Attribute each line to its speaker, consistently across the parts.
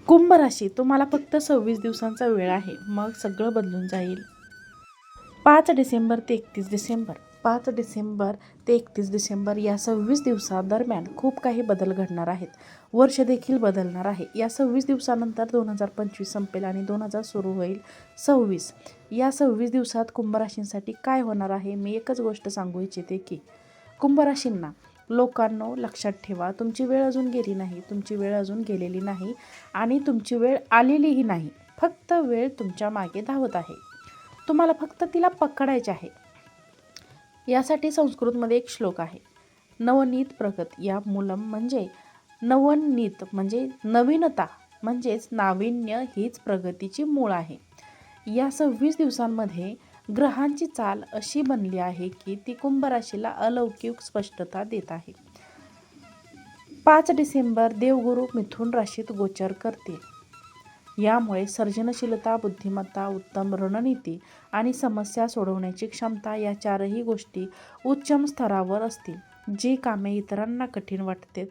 Speaker 1: कुंभ राशी, तुम्हाला फक्त 26 दिवसांचा वेळ आहे, मग सगळं बदलून जाईल. 5 डिसेंबर ते 31 डिसेंबर 5 डिसेंबर ते 31 डिसेंबर या 26 दिवसादरम्यान खूप काही बदल घडणार आहेत. वर्ष देखील बदलणार आहे. या 26 दिवसानंतर 2025 संपेल आणि 2000 सुरू होईल 26. या 26 दिवसात कुंभ राशींसाठी काय होणार आहे? मी एकच गोष्ट सांगू इच्छिते की कुंभ राशींना, लोकांनो, लक्षात ठेवा, तुमची वेळ अजून गेली नाही, तुमची वेळ अजून गेलेली नाही आणि तुमची वेळ आलेलीही नाही. फक्त वेळ तुमच्या मागे धावत आहे. तुम्हाला फक्त तिला पकडायचे आहे. यासाठी संस्कृतमध्ये एक श्लोक आहे, नवनीत प्रगत या मूलम, म्हणजे नवनीत म्हणजे नवीनता, म्हणजेच नाविन्य हीच प्रगतीची मूळ आहे. या 26 दिवसांमध्ये ग्रहांची चाल अशी बनली आहे की ती कुंभ राशीला अलौकिक स्पष्टता देत आहे. 5 डिसेंबर देवगुरु मिथुन राशीत गोचर करतील. यामुळे सर्जनशीलता, बुद्धिमत्ता, उत्तम रणनीती आणि समस्या सोडवण्याची क्षमता या चारही गोष्टी उच्च स्तरावर असतील. जी कामे इतरांना कठीण वाटते,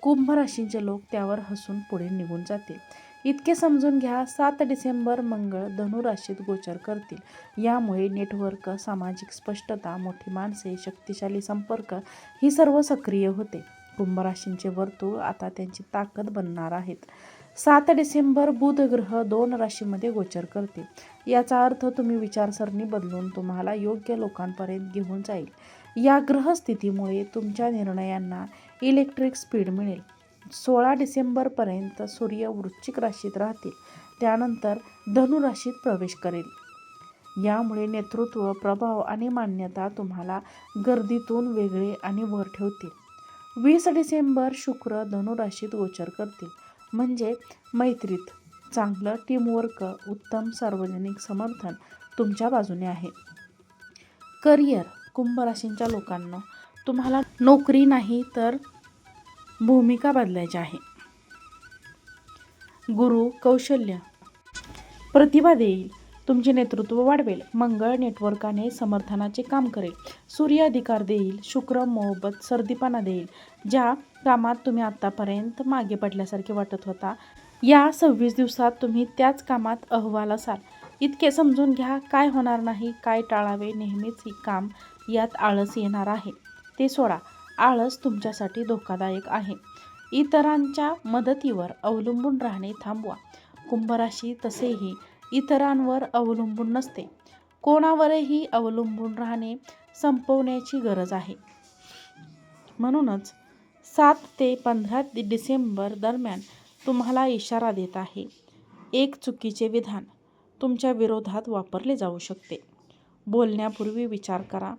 Speaker 1: कुंभ राशीचे लोक त्यावर हसून पुढे निघून जातील. इतके समजून घ्या. 7 डिसेंबर मंगळ धनु राशीत गोचर करतील. यामुळे नेटवर्क, सामाजिक स्पष्टता, मोठी माणसे, शक्तिशाली संपर्क ही सर्व सक्रिय होते. कुंभ राशींचे वर्तुळ आता त्यांची ताकद बनणार आहेत. 7 डिसेंबर बुध ग्रह 2 राशीमध्ये गोचर करतील. याचा अर्थ तुम्ही विचारसरणी बदलून तुम्हाला योग्य लोकांपर्यंत घेऊन जाईल. या ग्रहस्थितीमुळे तुमच्या निर्णयांना इलेक्ट्रिक स्पीड मिळेल. 16 डिसेंबरपर्यंत सूर्य वृश्चिक राशीत राहतील. त्यानंतर धनु राशीत प्रवेश करेल. यामुळे नेतृत्व, प्रभाव आणि मान्यता तुम्हाला गर्दीतून वेगळे आणि वर ठेवतील. 20 डिसेंबर शुक्र धनु राशीत गोचर करतील. म्हणजे मैत्रीत चांगलं टीमवर्क, उत्तम सार्वजनिक समर्थन तुमच्या बाजूने आहे. करिअर, कुंभ राशींच्या लोकांना, तुम्हाला नोकरी नाही तर भूमिका बदलायची आहे. गुरु कौशल्य, प्रतिभा देईल, तुमचे नेतृत्व वाढवेल. मंगळ नेटवर्काने समर्थनाचे काम करेल. सूर्य अधिकार देईल. शुक्र मोहब्बत, सर्दीपणा देईल. ज्या कामात तुम्ही आतापर्यंत मागे पडल्यासारखे वाटत होता, या 26 दिवसात तुम्ही त्याच कामात अव्वल असाल. इतके समजून घ्या. काय होणार नाही, काय टाळावे, नेहमीच काम. यात आळस येणार आहे, ते सोडा. आळस तुमच्यासाठी धोकादायक आहे. इतरांच्या मदतीवर अवलंबून राहणे थांबवा. कुंभ राशी तसेही इतरांवर अवलंबून नसते. कोणावरही अवलंबून राहणे संपवण्याची गरज आहे. म्हणूनच 7 ते 15 डिसेंबर दरम्यान तुम्हाला इशारा देत आहे. एक चुकीचे विधान तुमच्या विरोधात वापरले जाऊ शकते. बोलण्यापूर्वी विचार करा,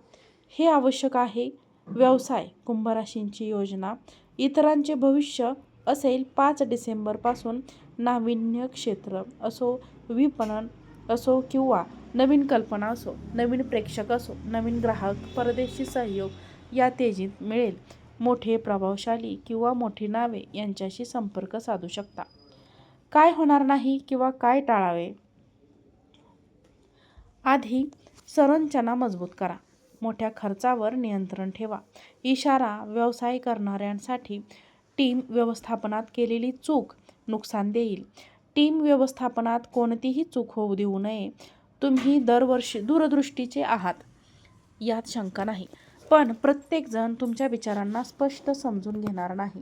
Speaker 1: हे आवश्यक आहे. व्यवसाय, कुंभ राशींची योजना, इतरांचे भविष्य असेल. 5 डिसेंबरपासून नाविन्य क्षेत्र असो, विपणन असो किंवा नवीन कल्पना असो, नवीन प्रेक्षक असो, नवीन ग्राहक, परदेशी सहयोग या तेजीत मिळेल. मोठे, प्रभावशाली किंवा मोठी नावे यांच्याशी संपर्क साधू शकता. काय होणार नाही किंवा काय टाळावे? आधी संरचना मजबूत करा. मोठ्या खर्चावर नियंत्रण ठेवा. इशारा, व्यवसाय करणाऱ्यांसाठी टीम व्यवस्थापनात केलेली चूक नुकसान देईल. टीम व्यवस्थापनात कोणतीही चूक होऊ देऊ नये. तुम्ही दरवर्षी दूरदृष्टीचे आहात, यात शंका नाही. पण प्रत्येकजण तुमच्या विचारांना स्पष्ट समजून घेणार नाही.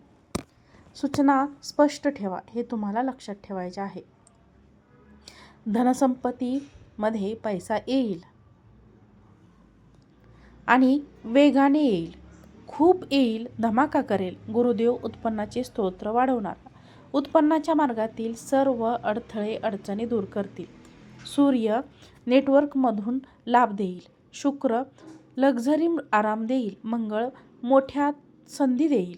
Speaker 1: सूचना स्पष्ट ठेवा, हे तुम्हाला लक्षात ठेवायचे आहे. धनसंपत्तीमध्ये पैसा येईल आणि वेगाने येईल. खूप येईल, धमाका करेल. गुरुदेव उत्पन्नाचे स्तोत्र वाढवणार. उत्पन्नाच्या मार्गातील सर्व अडथळे, अडचणी दूर करतील. सूर्य नेटवर्कमधून लाभ देईल. शुक्र लक्झरी आराम देईल. मंगळ मोठ्या संधी देईल.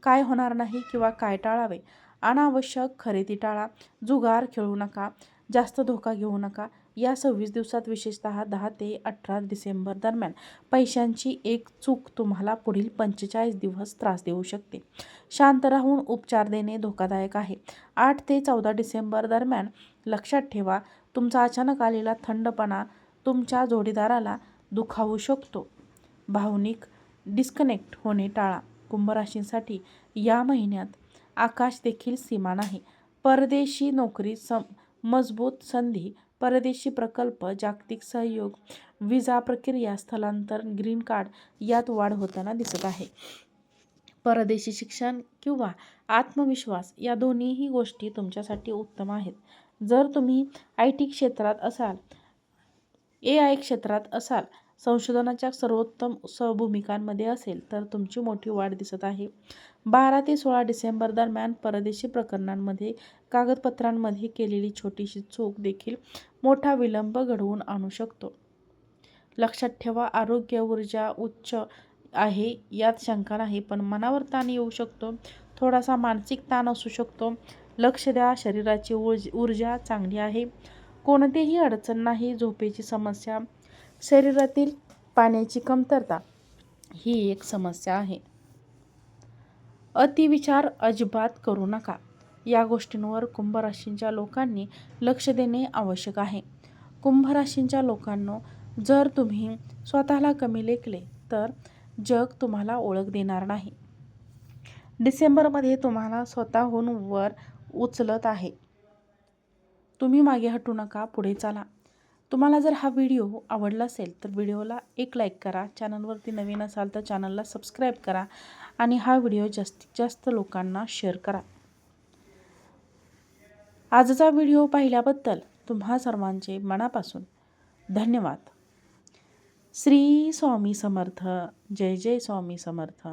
Speaker 1: काय होणार नाही किंवा काय टाळावे? अनावश्यक खरेदी टाळा. जुगार खेळू नका. जास्त धोका घेऊ नका. या 26 दिवसात, विशेषतः 10 ते 18 डिसेंबर दरम्यान, पैशांची एक चूक तुम्हाला पुढील 45 दिवस त्रास देऊ शकते. शांत राहून उपचार देणे धोकादायक आहे. 8 ते 14 डिसेंबर दरम्यान लक्षात ठेवा, तुमचा अचानक आलेला थंडपणा तुमच्या जोडीदाराला दुखावू शकतो. भावनिक डिस्कनेक्ट होणे टाळा. कुंभ राशींसाठी या महिन्यात आकाश देखील सीमा नाही. परदेशी नोकरी मजबूत संधी, परदेशी प्रकल्प, जागतिक सहयोग, विजा प्रक्रिया, स्थलांतर, ग्रीन कार्ड यात वाढ होताना दिसत आहे. परदेशी शिक्षण किंवा आत्मविश्वास या दोन्हीही गोष्टी तुमच्यासाठी उत्तम आहेत. जर तुम्ही IT क्षेत्रात असाल, AI क्षेत्रात असाल, संशोधनाच्या सर्वोत्तम भूमिकांमध्ये असेल तर तुमची मोठी वाढ दिसत आहे. 12 ते 16 डिसेंबर दरम्यान परदेशी प्रकरणांमध्ये कागदपत्रांमध्ये केलेली छोटीशी चूक देखील मोठा विलंब घडवून आणू शकतो. लक्षात ठेवा, आरोग्य ऊर्जा उच्च आहे यात शंका नाही, पण मनावर ताण येऊ शकतो, थोडासा मानसिक ताण असू शकतो. लक्ष द्या, शरीराची ऊर्जा चांगली आहे, कोणतीही अडचण नाही. झोपेची समस्या, शरीरातील पाण्याची कमतरता ही एक समस्या आहे. अतिविचार अजिबात करू नका. या गोष्टींवर कुंभ राशींच्या लोकांनी लक्ष देणे आवश्यक आहे. कुंभ राशींच्या लोकांनो, जर तुम्ही स्वतःला कमी लेखले तर जग तुम्हाला ओळख देणार नाही. डिसेंबरमध्ये तुम्हाला स्वतःहून वर उचलत आहे. तुम्ही मागे हटू नका, पुढे चाला. तुम्हाला जर हा व्हिडिओ आवडला असेल तर व्हिडिओला एक लाईक करा. चॅनलवरती नवीन असाल तर चॅनलला सबस्क्राईब करा आणि हा व्हिडिओ जास्तीत जास्त लोकांना शेअर करा. आजचा व्हिडिओ पाहिल्याबद्दल तुम्हा सर्वांचे मनापासून धन्यवाद. श्री स्वामी समर्थ. जय जय स्वामी समर्थ.